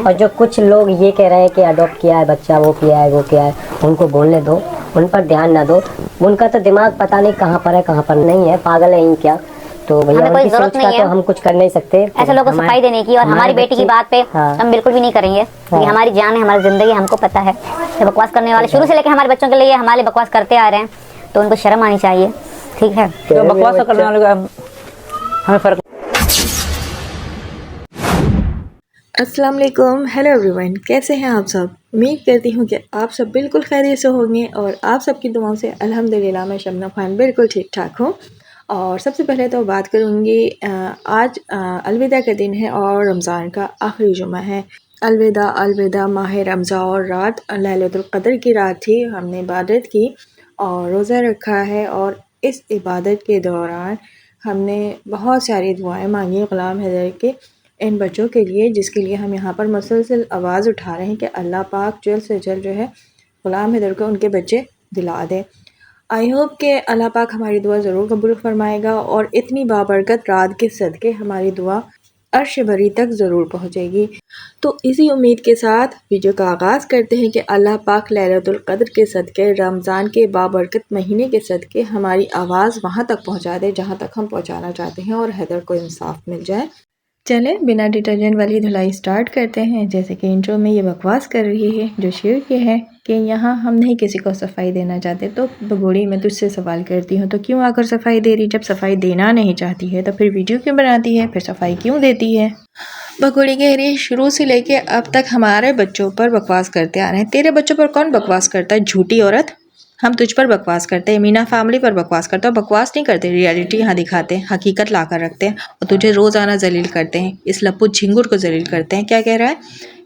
और जो कुछ लोग ये कह रहे हैं कि अडॉप्ट किया है बच्चा, वो किया है वो किया है, उनको बोलने दो, उन पर ध्यान ना दो। उनका तो दिमाग पता नहीं कहाँ पर है कहाँ पर नहीं है, पागल है क्या। तो भैया हमें कोई उनकी जरूरत सोच का नहीं तो है हम कुछ कर नहीं सकते ऐसे लोगों को सफाई देने की, और हमारी बेटी की बात पे हाँ, हम बिल्कुल भी नहीं करेंगे क्योंकि हाँ, हमारी जान है, हमारी जिंदगी, हमको पता है। तो बकवास करने वाले शुरू से लेकर हमारे बच्चों के लिए हमारे बकवास करते आ रहे हैं, तो उनको शर्म आनी चाहिए। ठीक है, तो बकवास करने वाले का हमें फर्क। अस्सलाम वालेकुम, हेलो एवरीवन, कैसे हैं आप सब। उम्मीद करती हूँ कि आप सब बिल्कुल खैरियत से होंगे और आप सबकी दुआओं से अल्हम्दुलिल्लाह मैं शबनम खान बिल्कुल ठीक ठाक हूँ। और सबसे पहले तो बात करूँगी, आज अलविदा का दिन है और रमज़ान का आखिरी जुमा है। अलविदा अलविदा माह रमज़ान, और रात लैलतुल क़द्र की रात थी। हमने इबादत की और रोज़ा रखा है, और इस इबादत के दौरान हमने बहुत सारी दुआएं मांगी ग़ुलाम हैदर के इन बच्चों के लिए, जिसके लिए हम यहाँ पर मुसलसल आवाज़ उठा रहे हैं कि अल्लाह पाक जल्द से जल्द जो है ग़ुलाम हैदर को उनके बच्चे दिला दे। आई होप कि अल्लाह पाक हमारी दुआ ज़रूर कबूल फरमाएगा और इतनी बाबरकत रात के सदक़े हमारी दुआ अर्श बरी तक ज़रूर पहुँचेगी। तो इसी उम्मीद के साथ वीडियो का आगाज़ करते हैं कि अल्लाह पाक लैलतुल क़द्र के सदक़े, रमज़ान के बाबरकत महीने के सदक़े हमारी आवाज़ वहाँ तक पहुँचा दे जहाँ तक हम पहुँचाना चाहते हैं और हैदर को इंसाफ मिल जाए। चलें बिना डिटर्जेंट वाली धुलाई स्टार्ट करते हैं। जैसे कि इंट्रो में ये बकवास कर रही है जो शेर के है कि यहाँ हम नहीं किसी को सफाई देना चाहते। तो बगोड़ी मैं तुझसे सवाल करती हूँ, तो क्यों आकर सफाई दे रही? जब सफाई देना नहीं चाहती है तो फिर वीडियो क्यों बनाती है? फिर सफाई क्यों देती है? बगोड़ी कह रही है शुरू से लेके अब तक हमारे बच्चों पर बकवास करते आ रहे हैं। तेरे बच्चों पर कौन बकवास करता है, झूठी औरत? हम तुझ पर बकवास करते हैं, मीना फैमिली पर बकवास करते हैं। बकवास नहीं करते, रियलिटी यहाँ दिखाते हैं, हकीकत ला कर रखते हैं और तुझे रोज़ाना जलील करते हैं। इस लप्पू झिंगुर को जलील करते हैं। क्या कह रहा है?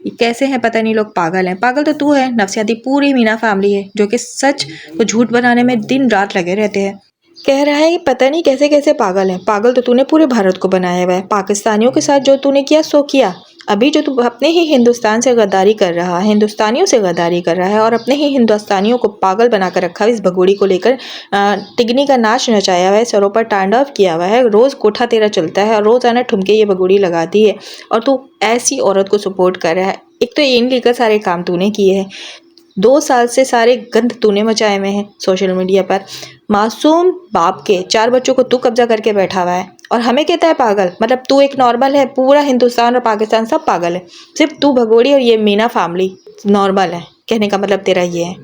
ये कैसे हैं पता नहीं, लोग पागल हैं। पागल तो तू है, नफसियाती पूरी मीना फैमिली है जो कि सच को झूठ बनाने में दिन रात लगे रहते हैं। कह रहा है कि पता नहीं कैसे कैसे पागल हैं। पागल तो तूने पूरे भारत को बनाया हुआ है। पाकिस्तानियों के साथ जो तूने किया सो किया। अभी जो तू अपने ही हिंदुस्तान से गद्दारी कर रहा है, हिंदुस्तानियों से गद्दारी कर रहा है और अपने ही हिंदुस्तानियों को पागल बना कर रखा है। इस भगोड़ी को लेकर टिगनी का नाच नचाया हुआ है, सरों पर तांडव किया हुआ है। रोज़ कोठा तेरा चलता है और रोज़ाना ठुमके ये भगोड़ी लगाती है और तू ऐसी औरत को सपोर्ट कर रहा है। एक तो इन लेकर सारे काम तूने किए हैं, 2 साल से सारे गंद तूने मचाए हुए हैं सोशल मीडिया पर। मासूम बाप के 4 बच्चों को तू कब्जा करके बैठा हुआ है और हमें कहता है पागल। मतलब तू एक नॉर्मल है, पूरा हिंदुस्तान और पाकिस्तान सब पागल है, सिर्फ तू भगोड़ी और ये मीना फैमिली नॉर्मल है। कहने का मतलब तेरा ये है।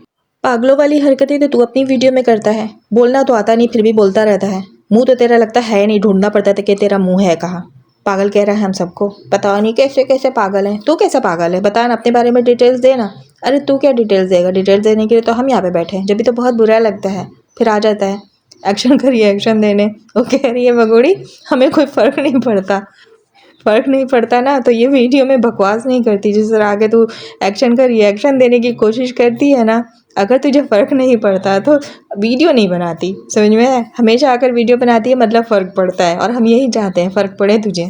पागलों वाली हरकतें तो तू अपनी वीडियो में करता है। बोलना तो आता नहीं फिर भी बोलता रहता है। मुंह तो तेरा लगता है नहीं, ढूंढना पड़ता था कि तेरा मुंह है कहाँ। पागल कह रहा है हम सबको, पता नहीं कैसे कैसे पागल है। तू कैसा पागल है बता ना, अपने बारे में डिटेल्स देना। अरे तू क्या डिटेल्स देगा? डिटेल्स देने के लिए तो हम यहाँ पे बैठे हैं। जब भी तो बहुत बुरा लगता है फिर आ जाता है एक्शन का रिएक्शन देने। वो कह रही है बगोड़ी हमें कोई फ़र्क नहीं पड़ता। फ़र्क नहीं पड़ता ना तो ये वीडियो में बकवास नहीं करती। जिस तरह आगे तू एक्शन का रिएक्शन देने की कोशिश करती है ना, अगर तुझे फ़र्क नहीं पड़ता तो वीडियो नहीं बनाती। समझ में है? हमेशा आकर वीडियो बनाती है मतलब फ़र्क पड़ता है, और हम यही चाहते हैं फ़र्क पड़े तुझे।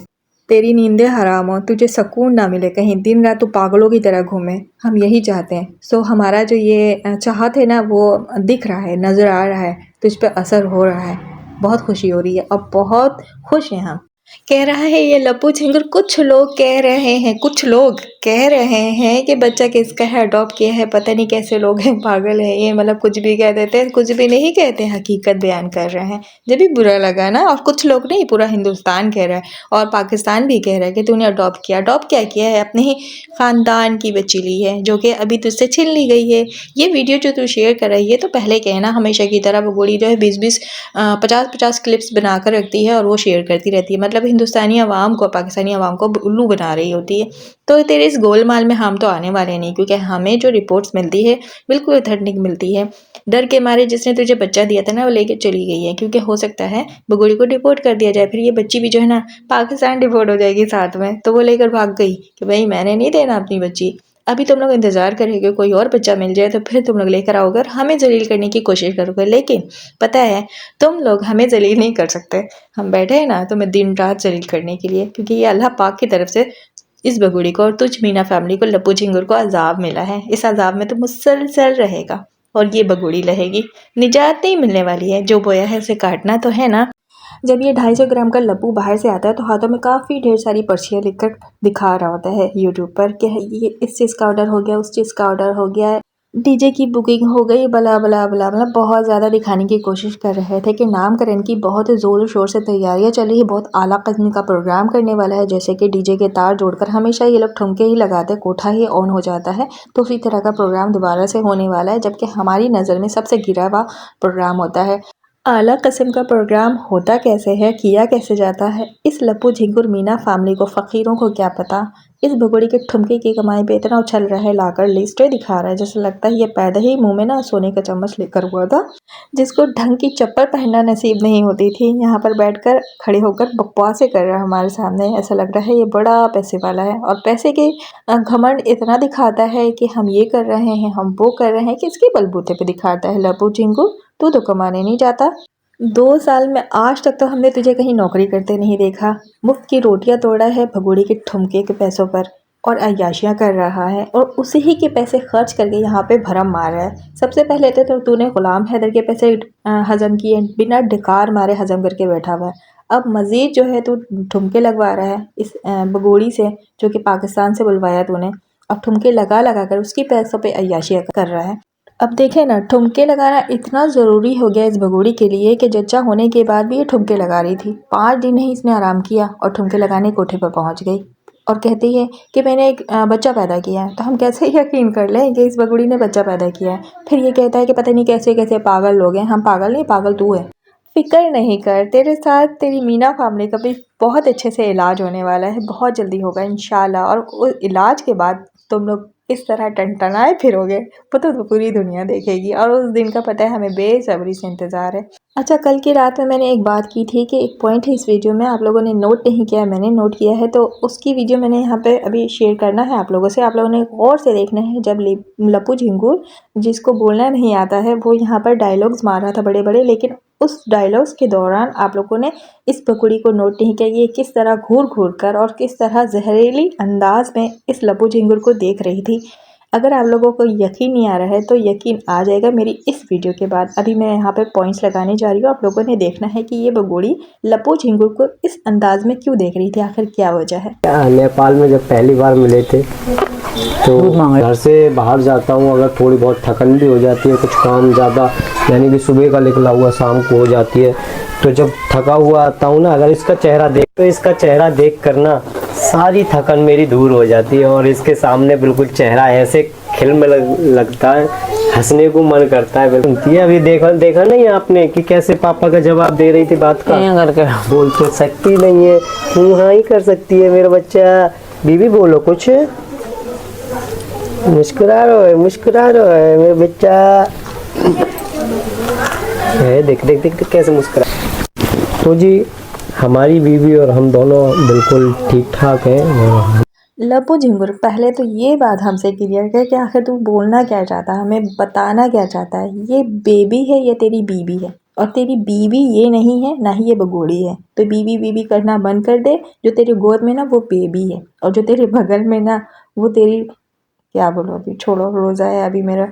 तेरी नींदें हराम हो, तुझे सुकून ना मिले, कहीं दिन रात तू पागलों की तरह घूमे, हम यही चाहते हैं। सो हमारा जो ये चाहत है ना वो दिख रहा है, नज़र आ रहा है, तुझ पे असर हो रहा है। बहुत खुशी हो रही है, अब बहुत खुश हैं हम। कह रहा है ये लप्पू झिंगुर, कुछ लोग कह रहे हैं, कुछ लोग कह रहे हैं कि बच्चा किसका है, अडॉप्ट किया है। पता नहीं कैसे लोग हैं, पागल है ये। मतलब कुछ भी कह देते हैं, कुछ भी नहीं कहते, हकीकत बयान कर रहे हैं। जब भी बुरा लगा ना, और कुछ लोग नहीं पूरा हिंदुस्तान कह रहा है और पाकिस्तान भी कह रहा है कि तूने अडॉप्ट किया। अडॉप्ट क्या किया है? अपने ही ख़ानदान की बच्ची ली है जो कि अभी तुझसे छीन ली गई है। ये वीडियो जो तू शेयर कर रही है तो पहले कहना, हमेशा की तरह बगोड़ी जो है 20-20 50-50 क्लिप्स बना कर रखती है और वो शेयर करती रहती है। मतलब हिंदुस्तानी अवाम को, पाकिस्तानी अवाम को उल्लू बना रही होती है। तो तेरे इस गोलमाल में हम तो आने वाले नहीं, क्योंकि हमें जो रिपोर्ट्स मिलती है बिल्कुल ऑथेंटिक मिलती है। डर के मारे जिसने तुझे बच्चा दिया था ना वो लेके चली गई है, क्योंकि हो सकता है बगोड़ी को डिपोर्ट कर दिया जाए, फिर ये बच्ची भी जो है ना पाकिस्तान डिपोर्ट हो जाएगी साथ में। तो वो लेकर भाग गई कि भाई मैंने नहीं देना अपनी बच्ची। अभी तुम लोग इंतज़ार करेंगे कोई और बच्चा मिल जाए तो फिर तुम लोग लेकर आओगे और हमें जलील करने की कोशिश करोगे। लेकिन पता है तुम लोग हमें जलील नहीं कर सकते। हम बैठे हैं ना तुम्हें दिन रात जलील करने के लिए, क्योंकि ये अल्लाह पाक की तरफ से इस बगुड़ी को और तुझ मीना फैमिली को, लप्पू झिंगुर को अजाब मिला है। इस अजाब में तो मुसलसल रहेगा और ये बगुड़ी रहेगी। निजात नहीं मिलने वाली है, जो बोया है उसे काटना तो है ना। जब ये 250 ग्राम का लप्पू बाहर से आता है तो हाथों में काफ़ी ढेर सारी पर्चियाँ लिखकर दिखा रहा होता है यूट्यूब पर कि ये इस चीज़ का ऑर्डर हो गया, उस चीज़ का ऑर्डर हो गया, डीजे की बुकिंग हो गई, बला बला बला, मतलब बहुत ज़्यादा दिखाने की कोशिश कर रहे थे कि नामकरण की बहुत ज़ोर शोर से तैयारियां चल रही है, बहुत आला कस्म का प्रोग्राम करने वाला है। जैसे कि डीजे के तार जोड़कर हमेशा ये लोग ठुमके ही लगाते, कोठा ही ऑन हो जाता है, तो उसी तरह का प्रोग्राम दोबारा से होने वाला है, जबकि हमारी नज़र में सबसे गिरा हुआ प्रोग्राम होता है। आला कस्म का प्रोग्राम होता कैसे है, किया कैसे जाता है, इस लप्पू झिंगुर मीना फैमिली को, फ़कीरों को क्या पता। इस भगोड़ी के ठुमके की कमाई पे इतना उछल रहा है, लाकर लिस्टें दिखा रहा है जैसे लगता है ये पैदा ही मुंह में ना सोने का चम्मच लेकर हुआ था, जिसको ढंग की चप्पल पहनना नसीब नहीं होती थी। यहाँ पर बैठकर खड़े होकर बकवासें कर रहा है हमारे सामने। ऐसा लग रहा है ये बड़ा पैसे वाला है और पैसे के घमंड इतना दिखाता है कि हम ये कर रहे हैं, हम वो कर रहे हैं, कि इसके बलबूते पे दिखाता है। लप्पू झिंगुर, तू तो कमाने नहीं जाता। 2 साल में आज तक तो हमने तुझे कहीं नौकरी करते नहीं देखा। मुफ्त की रोटियां तोड़ा है भगोड़ी के ठुमके के पैसों पर और अय्याशियाँ कर रहा है, और उसी ही के पैसे खर्च करके यहाँ पे भरम मार रहा है। सबसे पहले तो तूने गुलाम हैदर के पैसे हजम किए, बिना डिकार मारे हजम करके बैठा हुआ है। अब मज़ीद जो है तू ठुमके लगवा रहा है इस भगोड़ी से, जो कि पाकिस्तान से बुलवाया तूने। अब ठुमके लगा लगा कर उसकी पैसों पे अय्याशियाँ कर रहा है। अब देखें ना, ठुमके लगाना इतना ज़रूरी हो गया इस भगोड़ी के लिए कि जच्चा होने के बाद भी ये ठुमके लगा रही थी। 5 दिन ही इसने आराम किया और ठुमके लगाने कोठे पर पहुंच गई और कहती है कि मैंने एक बच्चा पैदा किया है। तो हम कैसे यकीन कर लें कि इस भगोड़ी ने बच्चा पैदा किया है। फिर ये कहता है कि पता नहीं कैसे कैसे पागल लोग हैं। हम पागल नहीं, पागल तू है। फिक्र नहीं कर, तेरे साथ तेरी मीना फैमिली का भी बहुत अच्छे से इलाज होने वाला है, बहुत जल्दी होगा इंशाल्लाह। और उस इलाज के बाद तुम लोग इस तरह टनटनाए फिरोगे, वो तो पूरी दुनिया देखेगी, और उस दिन का पता है हमें बेसब्री से इंतज़ार है। अच्छा, कल की रात में मैंने एक बात की थी कि एक पॉइंट है इस वीडियो में, आप लोगों ने नोट नहीं किया, मैंने नोट किया है, तो उसकी वीडियो मैंने यहाँ पे अभी शेयर करना है आप लोगों से। आप लोगों ने गौर से देखना है, जब लप्पू झिंगुर, जिसको बोलना नहीं आता है, वो यहाँ पर डायलॉग्स मार रहा था बड़े बड़े, लेकिन उस डायलॉग्स के दौरान आप लोगों ने इस भगोड़ी को नोट नहीं किया, ये किस तरह घूर घूर कर और किस तरह जहरीली अंदाज में इस लप्पू झिंगुर को देख रही थी। अगर आप लोगों को यकीन नहीं आ रहा है तो यकीन आ जाएगा मेरी इस वीडियो के बाद। अभी मैं यहाँ पे पॉइंट्स लगाने जा रही हूँ, आप लोगों ने देखना है कि ये भगोड़ी लप्पू झिंगुर को इस अंदाज में क्यों देख रही थी, आखिर क्या वजह है। नेपाल में जब पहली बार मिले थे तो घर से बाहर जाता हूँ, अगर थोड़ी बहुत थकन भी हो जाती है, कुछ काम ज़्यादा, यानी कि सुबह का निकला हुआ शाम को हो जाती है, तो जब थका हुआ आता हूँ ना, अगर इसका चेहरा देख कर ना सारी थकन मेरी दूर हो जाती है, और इसके सामने बिल्कुल चेहरा ऐसे खिलने लगता है, हंसने को मन करता है बिल्कुल। ये अभी देखा नहीं आपने कि कैसे पापा का जवाब दे रही थी बात का, करके बोल तो सकती नहीं है, तू हाँ ही कर सकती है मेरा बच्चा। बीबी बोलो कुछ, मुस्कुरा रहा है मेरा बच्चा, देख देख देख कैसे मुस्कुरा। तो जी हमारी बीवी और हम दोनों बिल्कुल ठीक ठाक हैं। लप्पू झिंगुर, पहले तो ये बात हमसे क्लियर कर कि आखिर तू बोलना क्या चाहता है, हमें बताना क्या चाहता है। ये बेबी है या तेरी बीबी है, और तेरी बीवी ये नहीं है, ना ही ये भगोड़ी है। तो बीबी बीबी करना बंद कर दे। जो तेरी गोद में ना वो बेबी है, और जो तेरे बगल में ना वो तेरी, क्या बोलो, अभी छोड़ो, रोज़ा है, अभी मेरा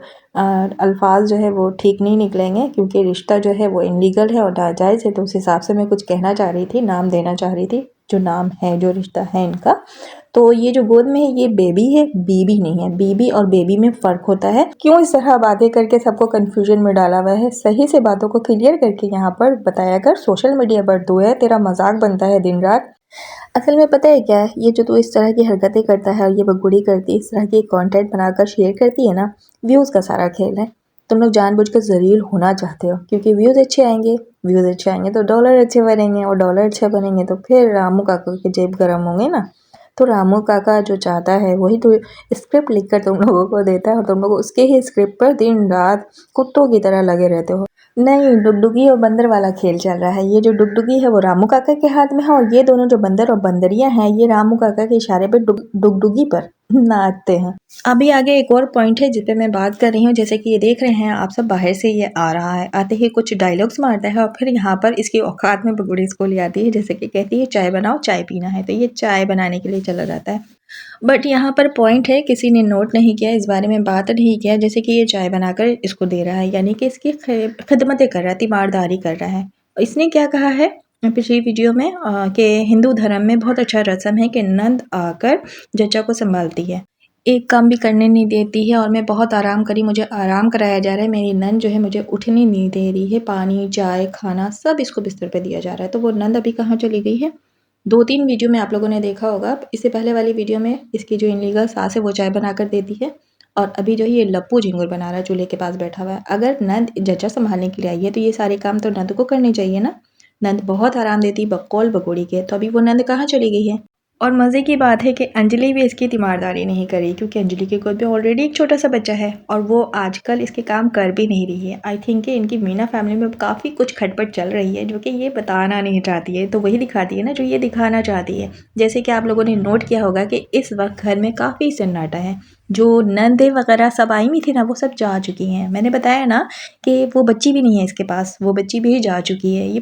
अल्फाज जो है वो ठीक नहीं निकलेंगे, क्योंकि रिश्ता जो है वो इनलीगल है और नाजायज़ है। तो उस हिसाब से मैं कुछ कहना चाह रही थी, नाम देना चाह रही थी, जो नाम है, जो रिश्ता है इनका। तो ये जो गोद में है ये बेबी है, बीबी नहीं है। बीबी और बेबी में फ़र्क होता है। क्यों इस तरह बातें करके सबको कन्फ्यूजन में डाला हुआ है? सही से बातों को क्लियर करके यहाँ पर बताया कर। सोशल मीडिया पर तू है, तेरा मजाक बनता है दिन रात। असल में पता है क्या है, ये जो तू इस तरह की हरकतें करता है और ये बगुड़ी करती है, इस तरह की कंटेंट बनाकर शेयर करती है ना, व्यूज़ का सारा खेल है। तुम लोग जानबूझकर जलील होना चाहते हो, क्योंकि व्यूज़ अच्छे आएंगे तो डॉलर अच्छे बनेंगे, और डॉलर अच्छे बनेंगे तो फिर रामू काका के जेब गर्म होंगे ना। तो रामू काका जो चाहता है वही तो स्क्रिप्ट लिखकर तुम लोगों को देता है, और तुम लोग उसके ही स्क्रिप्ट पर दिन रात कुत्तों की तरह लगे रहते हो। नहीं, डुगडुगी और बंदर वाला खेल चल रहा है। ये जो डुगडुगी है वो रामू काका के हाथ में है, और ये दोनों जो बंदर और बंदरियां हैं ये रामू काका के इशारे पे डुगडुगी पर नाचते हैं। अभी आगे एक और पॉइंट है जिस पे मैं बात कर रही हूँ। जैसे कि ये देख रहे हैं आप सब, बाहर से ये आ रहा है, आते ही कुछ डायलॉग्स मारता है और फिर यहाँ पर इसकी औकात में बगुड़ी इसको ले आती है। जैसे कि कहती है चाय बनाओ, चाय पीना है, तो ये चाय बनाने के लिए चला जाता है। बट यहाँ पर पॉइंट है, किसी ने नोट नहीं किया, इस बारे में बात नहीं किया। जैसे कि ये चाय बनाकर इसको दे रहा है, यानी कि इसकी खिदमतें कर रहा है, तीमारदारी कर रहा है। इसने क्या कहा है पिछली वीडियो में कि हिंदू धर्म में बहुत अच्छा रस्म है कि नंद आकर जच्चा को संभालती है, एक काम भी करने नहीं देती है। और मैं बहुत आराम करी, मुझे आराम कराया जा रहा है, मेरी नंद जो है मुझे उठने नहीं दे रही है, पानी चाय खाना सब इसको बिस्तर पे दिया जा रहा है। तो वो नंद अभी कहाँ चली गई है? 2-3 वीडियो में आप लोगों ने देखा होगा। इससे पहले वाली वीडियो में इसकी जो इनलीगल सास है वो चाय बना कर देती है, और अभी जो है ये लप्पू झिंगुर बना रहा है, चूल्हे के पास बैठा हुआ है। अगर नंद जच्चा संभालने के लिए आई है तो ये सारे काम तो नंद को करने चाहिए ना। नंद बहुत आराम देती बकौल बकोड़ी के, तो अभी वो नंद कहाँ चली गई है? और मज़े की बात है कि अंजलि भी इसकी तीमारदारी नहीं करी, क्योंकि अंजलि के गोद में ऑलरेडी एक छोटा सा बच्चा है और वो आजकल इसके काम कर भी नहीं रही है। आई थिंक कि इनकी मीना फैमिली में काफ़ी कुछ खटपट चल रही है जो कि ये बताना नहीं चाहती है, तो वही दिखाती है ना जो ये दिखाना चाहती है। जैसे कि आप लोगों ने नोट किया होगा कि इस वक्त घर में काफ़ी सन्नाटा है। जो नंदे वगैरह सब आई हुई थी ना वो सब जा चुकी हैं। मैंने बताया ना कि वो बच्ची भी नहीं है इसके पास, वो बच्ची भी जा चुकी है।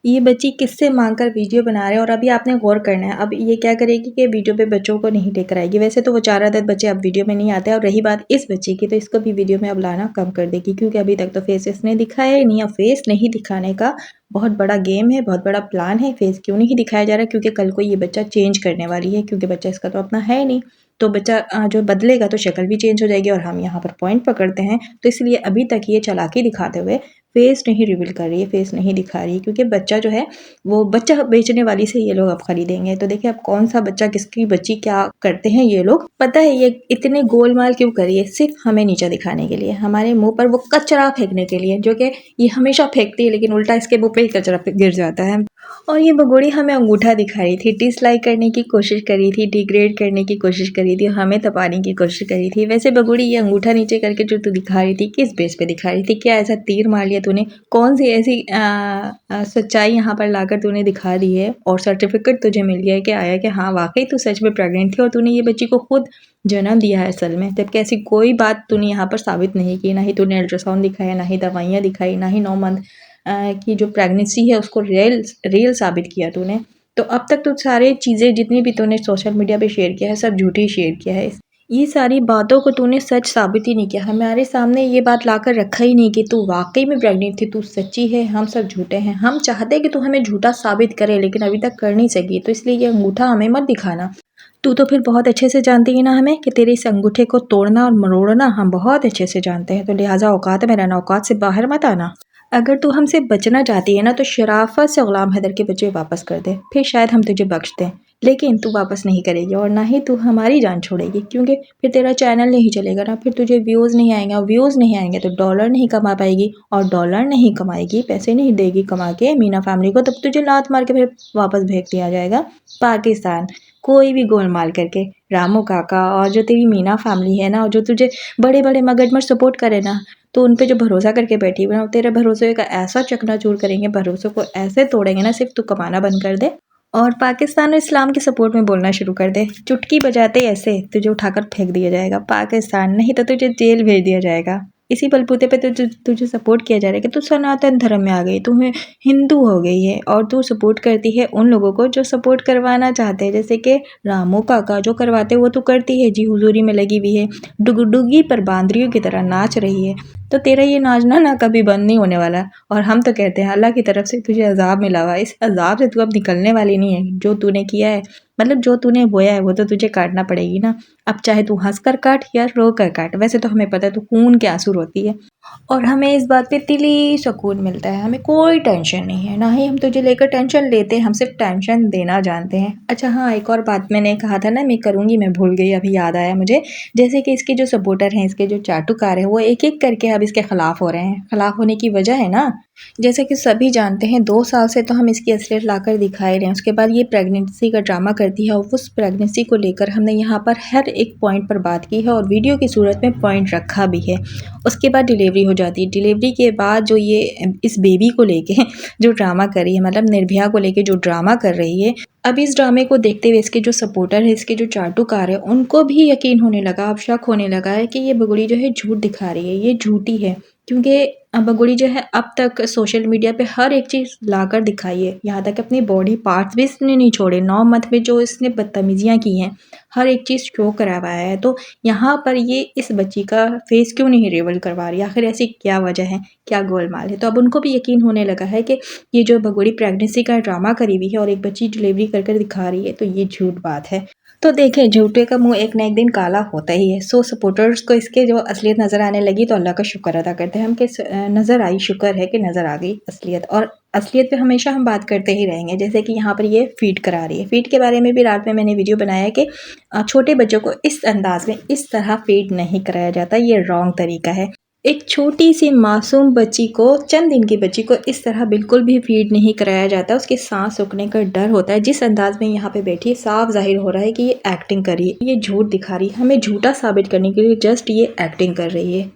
ये बच्ची किससे मांगकर वीडियो बना रहे हैं, और अभी आपने गौर करना है अब ये क्या करेगी कि वीडियो पे बच्चों को नहीं लेकर आएगी। वैसे तो वो 4 अदद बच्चे अब वीडियो में नहीं आते, और रही बात इस बच्चे की तो इसको भी वीडियो में अब लाना कम कर देगी, क्योंकि अभी तक तो फेस इसने दिखाया ही नहीं। अब फेस नहीं दिखाने का बहुत बड़ा गेम है, बहुत बड़ा प्लान है। फेस क्यों नहीं दिखाया जा रहा? क्योंकि कल को ये बच्चा चेंज करने वाली है, क्योंकि बच्चा इसका तो अपना है नहीं। तो बच्चा जो बदलेगा तो शक्ल भी चेंज हो जाएगी, और हम यहाँ पर पॉइंट पकड़ते हैं। तो इसलिए अभी तक ये चालाकी दिखाते हुए फेस नहीं रिवील कर रही है, फेस नहीं दिखा रही है, क्योंकि बच्चा जो है वो बच्चा बेचने वाली से ये लोग अब खरीदेंगे। तो देखिए अब कौन सा बच्चा किसकी बच्ची क्या करते हैं ये लोग। पता है ये इतने गोलमाल क्यों करिए? सिर्फ हमें नीचा दिखाने के लिए, हमारे मुंह पर वो कचरा फेंकने के लिए, जो कि ये हमेशा फेंकती है लेकिन उल्टा इसके मुंह पे ही कचरा गिर जाता है। और ये बगोड़ी हमें अंगूठा दिखा रही थी, डिसलाइक करने की कोशिश करी थी, डिग्रेड करने की कोशिश करी थी, हमें तपाने की कोशिश करी थी। वैसे बगोड़ी ये अंगूठा नीचे करके जो तू दिखा रही थी किस बेस पे दिखा रही थी? क्या ऐसा तीर मार लिया तूने? कौन सी ऐसी सच्चाई यहाँ पर लाकर तूने दिखा दी है, और सर्टिफिकेट तुझे मिल गया है कि आया कि हाँ वाकई तू सच में प्रेग्नेंट थी और तूने ये बच्ची को खुद जन्म दिया है असल में। जबकि ऐसी कोई बात तूने यहाँ पर साबित नहीं की, ना ही तूने अल्ट्रासाउंड दिखाया, ना ही दवाइयाँ दिखाई, ना ही 9 मंथ की जो प्रेगनेंसी है उसको रियल साबित किया तूने। तो अब तक तो सारी चीज़ें जितनी भी तूने सोशल मीडिया पे शेयर किया है सब झूठी शेयर किया है। ये सारी बातों को तूने सच साबित ही नहीं किया, हमारे सामने ये बात लाकर रखा ही नहीं कि तू वाकई में प्रेग्नेंट थी, तू सच्ची है, हम सब झूठे हैं। हम चाहते कि तू हमें झूठा साबित करे, लेकिन अभी तक कर नहीं सकी। तो इसलिए ये अंगूठा हमें मत दिखाना। तू तो फिर बहुत अच्छे से जानती है ना हमें कि तेरे इस अंगूठे को तोड़ना और मरोड़ना हम बहुत अच्छे से जानते हैं। तो लिहाजा औकात में रहना, औकात से बाहर मत आना। अगर तू हमसे बचना चाहती है ना तो शराफत से गुलाम हैदर के बच्चे वापस कर दे, फिर शायद हम तुझे बख्श दें। लेकिन तू वापस नहीं करेगी और ना ही तू हमारी जान छोड़ेगी, क्योंकि फिर तेरा चैनल नहीं चलेगा ना, फिर तुझे व्यूज़ नहीं आएंगे, और व्यूज़ नहीं आएंगे तो डॉलर नहीं कमा पाएगी, और डॉलर नहीं कमाएगी, पैसे नहीं देगी कमा के मीना फैमिली को, तब तुझे लात मार के फिर वापस भेज दिया जाएगा पाकिस्तान। कोई भी गोलमाल करके रामू काका और जो तेरी मीना फैमिली है ना, और जो तुझे बड़े बड़े मगजमट सपोर्ट करे ना, तो उन पे जो भरोसा करके बैठी हुई ना, तेरे भरोसे का ऐसा चकनाचूर करेंगे, भरोसे को ऐसे तोड़ेंगे ना, सिर्फ तू कमाना बंद कर दे और पाकिस्तान और इस्लाम के सपोर्ट में बोलना शुरू कर दे। चुटकी बजाते ऐसे तुझे उठाकर फेंक दिया जाएगा पाकिस्तान, नहीं तो तुझे जेल भेज दिया जाएगा। इसी बलबूते पे तुझे सपोर्ट किया जा रहा है कि तू सनातन धर्म में आ गई, तू हिंदू हो गई है, और तू सपोर्ट करती है उन लोगों को जो सपोर्ट करवाना चाहते हैं, जैसे कि रामू काका जो करवाते वो तू करती है जी, हुजूरी में लगी हुई है, डुगडुगी पर बांदरियों की तरह नाच रही है। तो तेरा ये नाचना ना कभी बंद नहीं होने वाला। और हम तो कहते हैं अल्लाह की तरफ से तुझे अजाब मिला हुआ है, इस अजाब से तू अब निकलने वाली नहीं है। जो तूने किया है, मतलब जो तूने बोया है वो तो तुझे काटना पड़ेगी ना। अब चाहे तू हंस कर काट या रो कर काट, वैसे तो हमें पता है तू खून के आंसू रोती है, और हमें इस बात पे तिली सुकून मिलता है। हमें कोई टेंशन नहीं है, ना ही हम तुझे लेकर टेंशन लेते हैं, हम सिर्फ टेंशन देना जानते हैं। अच्छा हाँ, एक और बात मैंने कहा था ना मैं करूँगी, मैं भूल गई, अभी याद आया मुझे। जैसे कि इसके जो सपोर्टर हैं, इसके जो चाटुकार हैं, वो एक एक करके अब इसके ख़िलाफ़ हो रहे हैं। ख़िलाफ़ होने की वजह है ना, जैसे कि सभी जानते हैं 2 साल से तो हम इसकी असलियत लाकर दिखाए रहे हैं। उसके बाद ये प्रेगनेंसी का ड्रामा करती है, और उस प्रेगनेंसी को लेकर हमने यहाँ पर हर एक पॉइंट पर बात की है, और वीडियो की सूरत में पॉइंट रखा भी है। उसके बाद डिलीवरी हो जाती है। डिलीवरी के बाद जो ये इस बेबी को लेके जो ड्रामा कर रही है, मतलब निर्भया को लेके जो ड्रामा कर रही है, अब इस ड्रामे को देखते हुए इसके जो सपोर्टर है, इसके जो चाटुकार है, उनको भी यकीन होने लगा, अब शक होने लगा है कि ये बगुड़ी जो है झूठ दिखा रही है, ये झूठी है। क्योंकि बगुड़ी जो है अब तक सोशल मीडिया पे हर एक चीज़ लाकर दिखाई है, यहाँ तक अपनी बॉडी पार्ट्स भी इसने नहीं छोड़े। 9 मंथ में जो इसने बदतमीजियाँ की हैं हर एक चीज़ शो करवाया है। तो यहाँ पर ये इस बच्ची का फेस क्यों नहीं रिवील करवा रही, आखिर ऐसी क्या वजह है, क्या गोलमाल है। तो अब उनको भी यकीन होने लगा है कि ये जो बगुड़ी प्रेगनेंसी का ड्रामा करी हुई है और एक बच्ची डिलीवरी कर कर दिखा रही है तो ये झूठ बात है। तो देखें झूठे का मुंह एक न एक दिन काला होता ही है। सो सपोर्टर्स को इसके जो असलियत नज़र आने लगी तो अल्लाह का शुक्र अदा करते हैं हम कि नज़र आई, शुक्र है कि नज़र आ गई असलियत। और असलियत पे हमेशा हम बात करते ही रहेंगे। जैसे कि यहाँ पर ये फ़ीड करा रही है, फ़ीड के बारे में भी रात में मैंने वीडियो बनाया कि छोटे बच्चों को इस अंदाज में इस तरह फ़ीड नहीं कराया जाता, ये रॉन्ग तरीका है। एक छोटी सी मासूम बच्ची को, चंद दिन की बच्ची को इस तरह बिल्कुल भी फीड नहीं कराया जाता। उसके सांस रुकने का डर होता है। जिस अंदाज में यहाँ पे बैठी है साफ जाहिर हो रहा है कि ये एक्टिंग कर रही है, ये झूठ दिखा रही है, हमें झूठा साबित करने के लिए जस्ट ये एक्टिंग कर रही है।